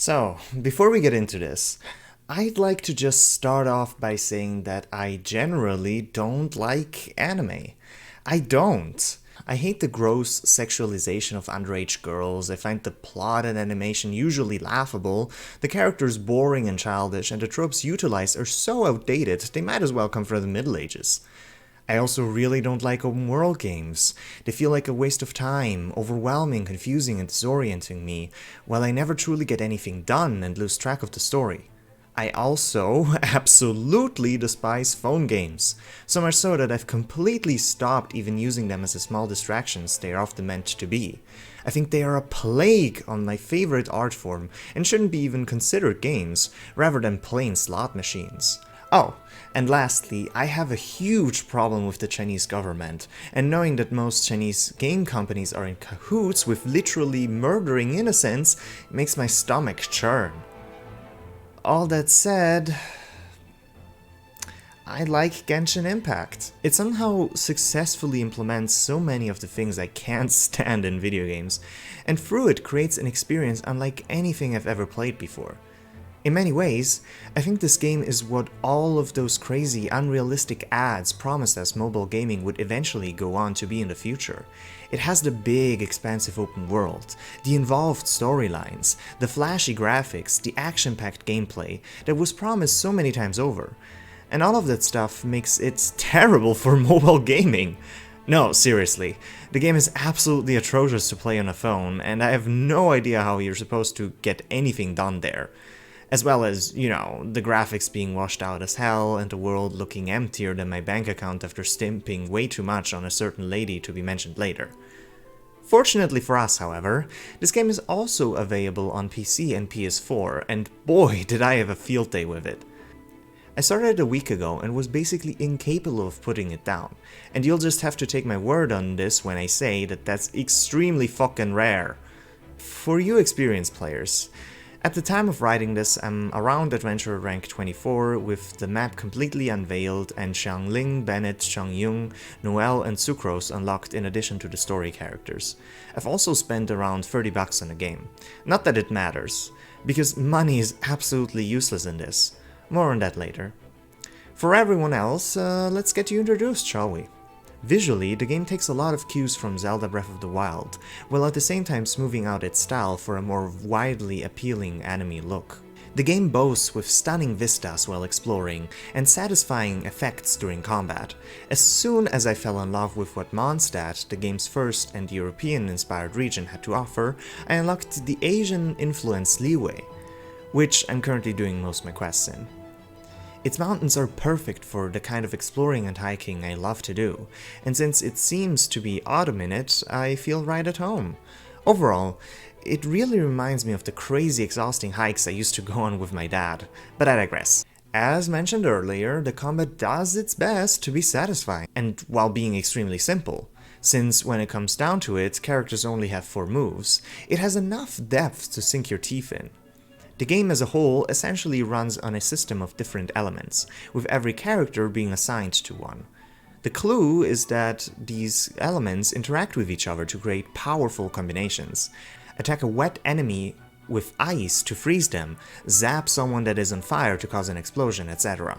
So, before we get into this, I'd like to just start off by saying that I generally don't like anime. I don't. I hate the gross sexualization of underage girls, I find the plot and animation usually laughable, the characters boring and childish, and the tropes utilized are so outdated they might as well come from the Middle Ages. I also really don't like open world games. They feel like a waste of time, overwhelming, confusing, and disorienting me, while I never truly get anything done and lose track of the story. I also absolutely despise phone games, so much so that I've completely stopped even using them as the small distractions they are often meant to be. I think they are a plague on my favorite art form and shouldn't be even considered games, rather than plain slot machines. Oh, and lastly, I have a huge problem with the Chinese government, and knowing that most Chinese game companies are in cahoots with literally murdering innocents makes my stomach churn. All that said, I like Genshin Impact. It somehow successfully implements so many of the things I can't stand in video games, and through it creates an experience unlike anything I've ever played before. In many ways, I think this game is what all of those crazy, unrealistic ads promised us mobile gaming would eventually go on to be in the future. It has the big, expansive open world, the involved storylines, the flashy graphics, the action-packed gameplay that was promised so many times over. And all of that stuff makes it terrible for mobile gaming. No, seriously, the game is absolutely atrocious to play on a phone, and I have no idea how you're supposed to get anything done there. As well as, the graphics being washed out as hell and the world looking emptier than my bank account after stimping way too much on a certain lady to be mentioned later. Fortunately for us, however, this game is also available on PC and PS4, and boy did I have a field day with it. I started a week ago and was basically incapable of putting it down, and you'll just have to take my word on this when I say that that's extremely fucking rare. For you experienced players, at the time of writing this, I'm around Adventurer rank 24 with the map completely unveiled and Xiangling, Bennett, Xiangyun, Noelle and Sucrose unlocked in addition to the story characters. I've also spent around $30 on the game. Not that it matters, because money is absolutely useless in this. More on that later. For everyone else, let's get you introduced, shall we? Visually, the game takes a lot of cues from Zelda Breath of the Wild, while at the same time smoothing out its style for a more widely appealing anime look. The game boasts with stunning vistas while exploring, and satisfying effects during combat. As soon as I fell in love with what Mondstadt, the game's first and European-inspired region, had to offer, I unlocked the Asian-influenced Liyue, which I'm currently doing most of my quests in. Its mountains are perfect for the kind of exploring and hiking I love to do, and since it seems to be autumn in it, I feel right at home. Overall, it really reminds me of the crazy exhausting hikes I used to go on with my dad, but I digress. As mentioned earlier, the combat does its best to be satisfying, and while being extremely simple. Since when it comes down to it, characters only have 4 moves, it has enough depth to sink your teeth in. The game as a whole essentially runs on a system of different elements, with every character being assigned to one. The clue is that these elements interact with each other to create powerful combinations. Attack a wet enemy with ice to freeze them, zap someone that is on fire to cause an explosion, etc.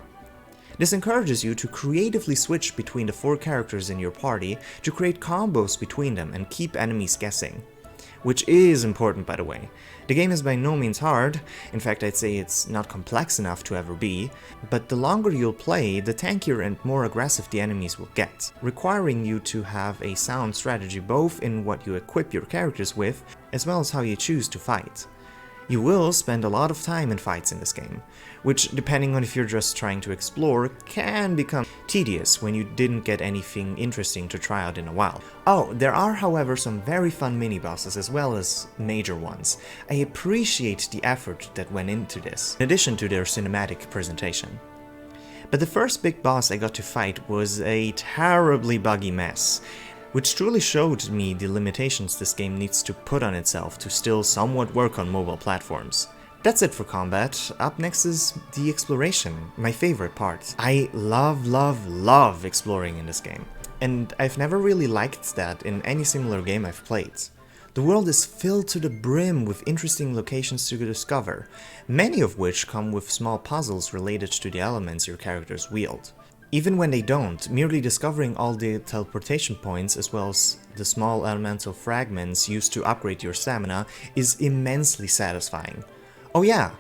This encourages you to creatively switch between the 4 characters in your party to create combos between them and keep enemies guessing. Which is important, by the way. The game is by no means hard, in fact I'd say it's not complex enough to ever be, but the longer you'll play, the tankier and more aggressive the enemies will get, requiring you to have a sound strategy both in what you equip your characters with, as well as how you choose to fight. You will spend a lot of time in fights in this game, which, depending on if you're just trying to explore, can become tedious when you didn't get anything interesting to try out in a while. Oh, there are however some very fun mini-bosses as well as major ones. I appreciate the effort that went into this, in addition to their cinematic presentation. But the first big boss I got to fight was a terribly buggy mess, which truly showed me the limitations this game needs to put on itself to still somewhat work on mobile platforms. That's it for combat. Up next is the exploration, my favorite part. I love exploring in this game, and I've never really liked that in any similar game I've played. The world is filled to the brim with interesting locations to discover, many of which come with small puzzles related to the elements your characters wield. Even when they don't, merely discovering all the teleportation points as well as the small elemental fragments used to upgrade your stamina is immensely satisfying. Oh yeah,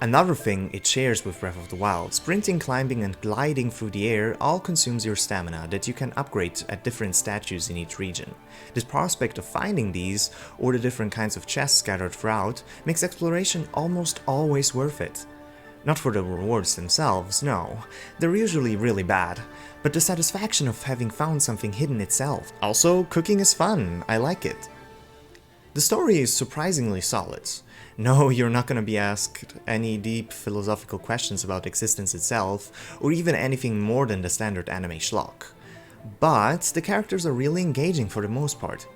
another thing it shares with Breath of the Wild, sprinting, climbing and gliding through the air all consumes your stamina that you can upgrade at different statues in each region. This prospect of finding these, or the different kinds of chests scattered throughout, makes exploration almost always worth it. Not for the rewards themselves, no, they're usually really bad, but the satisfaction of having found something hidden itself. Also, cooking is fun, I like it. The story is surprisingly solid. No, you're not gonna be asked any deep philosophical questions about existence itself, or even anything more than the standard anime schlock. But the characters are really engaging for the most part.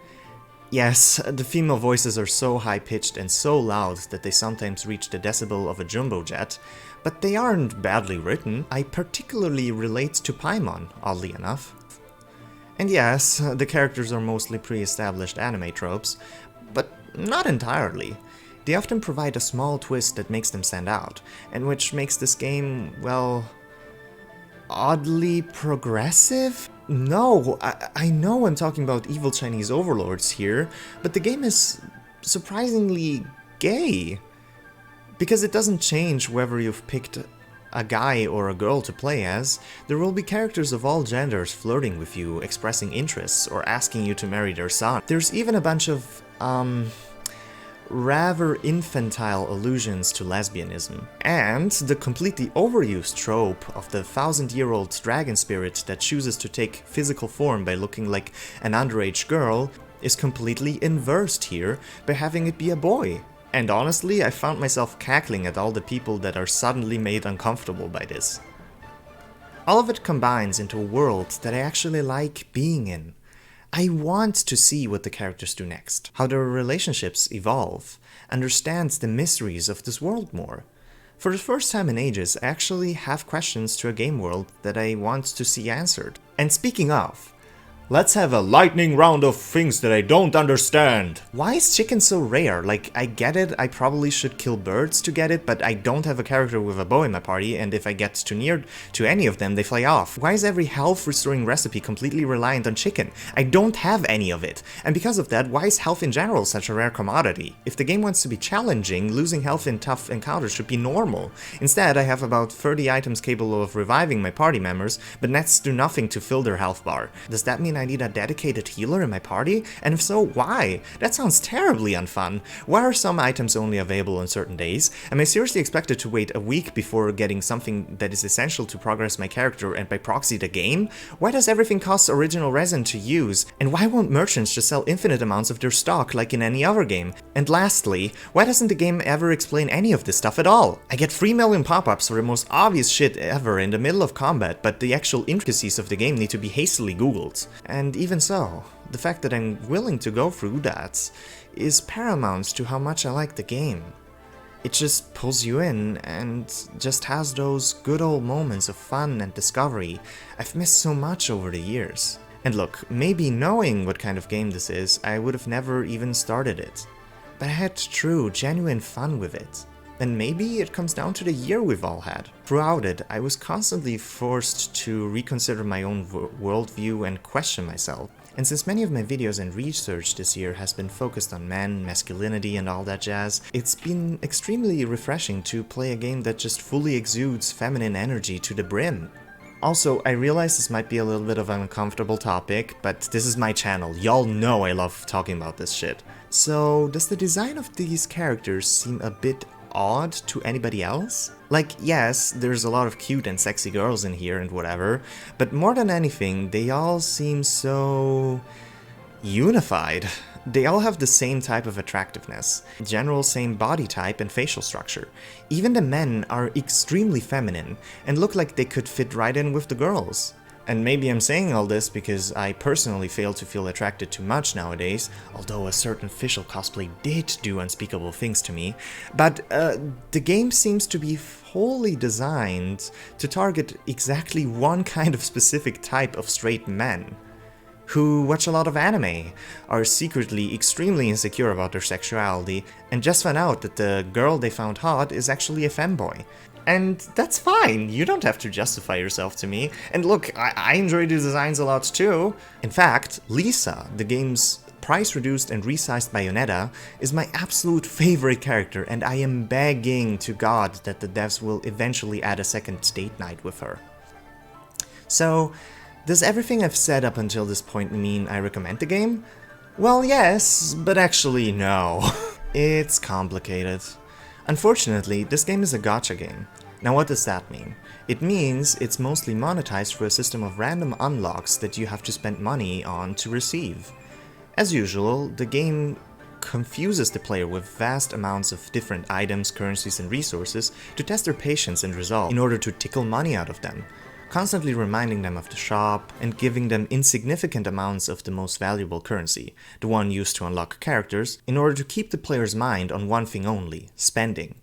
Yes, the female voices are so high-pitched and so loud that they sometimes reach the decibel of a jumbo jet, but they aren't badly written. I particularly relate to Paimon, oddly enough. And yes, the characters are mostly pre-established anime tropes, but not entirely. They often provide a small twist that makes them stand out, and which makes this game, well, oddly progressive? No, I know I'm talking about evil Chinese overlords here, but the game is surprisingly gay. Because it doesn't change whether you've picked a guy or a girl to play as, there will be characters of all genders flirting with you, expressing interests, or asking you to marry their son. There's even a bunch of, rather infantile allusions to lesbianism. And the completely overused trope of the 1000-year-old dragon spirit that chooses to take physical form by looking like an underage girl is completely inversed here by having it be a boy. And honestly, I found myself cackling at all the people that are suddenly made uncomfortable by this. All of it combines into a world that I actually like being in. I want to see what the characters do next, how their relationships evolve, understand the mysteries of this world more. For the first time in ages, I actually have questions to a game world that I want to see answered. And speaking of, let's have a lightning round of things that I don't understand. Why is chicken so rare? Like, I get it, I probably should kill birds to get it, but I don't have a character with a bow in my party, and if I get too near to any of them, they fly off. Why is every health restoring recipe completely reliant on chicken? I don't have any of it. And because of that, why is health in general such a rare commodity? If the game wants to be challenging, losing health in tough encounters should be normal. Instead, I have about 30 items capable of reviving my party members, but nets do nothing to fill their health bar. Does that mean I need a dedicated healer in my party? And if so, why? That sounds terribly unfun. Why are some items only available on certain days? Am I seriously expected to wait a week before getting something that is essential to progress my character and by proxy the game? Why does everything cost original resin to use? And why won't merchants just sell infinite amounts of their stock like in any other game? And lastly, why doesn't the game ever explain any of this stuff at all? I get 3 million pop-ups for the most obvious shit ever in the middle of combat, but the actual intricacies of the game need to be hastily googled. And even so, the fact that I'm willing to go through that is paramount to how much I like the game. It just pulls you in and just has those good old moments of fun and discovery I've missed so much over the years. And look, maybe knowing what kind of game this is, I would have never even started it. But I had true, genuine fun with it. And maybe it comes down to the year we've all had. Throughout it, I was constantly forced to reconsider my own worldview and question myself. And since many of my videos and research this year has been focused on men, masculinity and all that jazz, it's been extremely refreshing to play a game that just fully exudes feminine energy to the brim. Also, I realize this might be a little bit of an uncomfortable topic, but this is my channel, y'all know I love talking about this shit. So, does the design of these characters seem a bit odd to anybody else? Like, yes, there's a lot of cute and sexy girls in here and whatever, but more than anything, they all seem so unified. They all have the same type of attractiveness, general same body type and facial structure. Even the men are extremely feminine and look like they could fit right in with the girls. And maybe I'm saying all this because I personally fail to feel attracted to much nowadays, although a certain official cosplay did do unspeakable things to me. But the game seems to be wholly designed to target exactly one kind of specific type of straight men. who watch a lot of anime, are secretly extremely insecure about their sexuality, and just found out that the girl they found hot is actually a femboy. And that's fine, you don't have to justify yourself to me. And look, I enjoy the designs a lot too. In fact, Lisa, the game's price-reduced and resized Bayonetta, is my absolute favorite character, and I am begging to God that the devs will eventually add a second date night with her. So, does everything I've said up until this point mean I recommend the game? Well, yes, but actually no. It's complicated. Unfortunately, this game is a gacha game. Now what does that mean? It means it's mostly monetized through a system of random unlocks that you have to spend money on to receive. As usual, the game confuses the player with vast amounts of different items, currencies and resources to test their patience and resolve in order to tickle money out of them, constantly reminding them of the shop and giving them insignificant amounts of the most valuable currency, the one used to unlock characters, in order to keep the player's mind on one thing only: spending.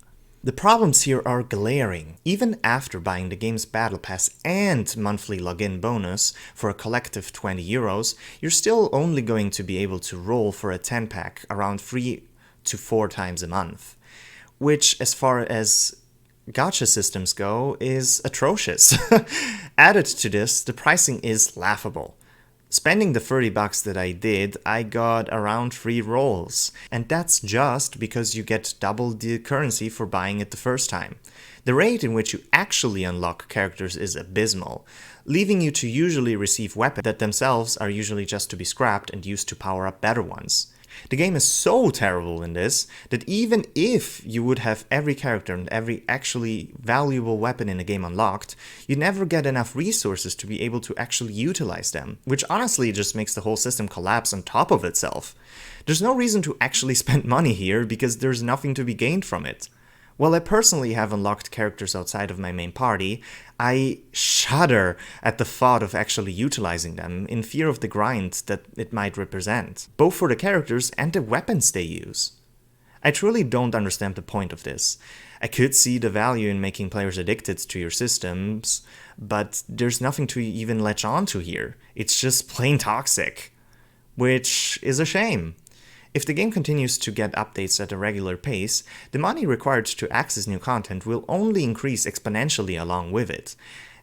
The problems here are glaring. Even after buying the game's battle pass and monthly login bonus for a collective €20, you're still only going to be able to roll for a 10-pack around 3 to 4 times a month, which, as far as gacha systems go, is atrocious. Added to this, the pricing is laughable. Spending the $30 that I did, I got around 3 rolls, and that's just because you get double the currency for buying it the first time. The rate in which you actually unlock characters is abysmal, leaving you to usually receive weapons that themselves are usually just to be scrapped and used to power up better ones. The game is so terrible in this that even if you would have every character and every actually valuable weapon in the game unlocked, you never get enough resources to be able to actually utilize them, which honestly just makes the whole system collapse on top of itself. There's no reason to actually spend money here because there's nothing to be gained from it. While I personally have unlocked characters outside of my main party, I shudder at the thought of actually utilizing them in fear of the grind that it might represent, both for the characters and the weapons they use. I truly don't understand the point of this. I could see the value in making players addicted to your systems, but there's nothing to even latch onto here. It's just plain toxic, which is a shame. If the game continues to get updates at a regular pace, the money required to access new content will only increase exponentially along with it.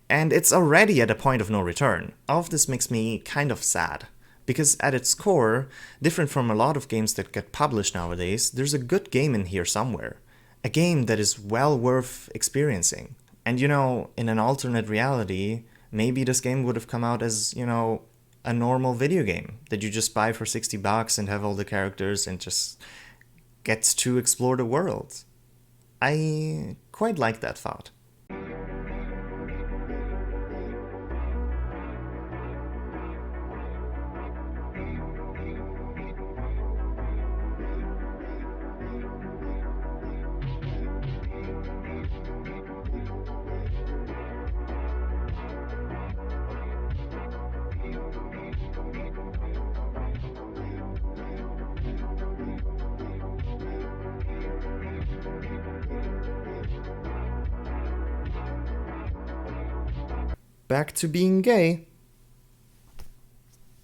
And it's already at a point of no return. All of this makes me kind of sad. Because at its core, different from a lot of games that get published nowadays, there's a good game in here somewhere. A game that is well worth experiencing. And in an alternate reality, maybe this game would have come out as, a normal video game that you just buy for $60 and have all the characters and just gets to explore the world. I quite like that thought. Back to being gay.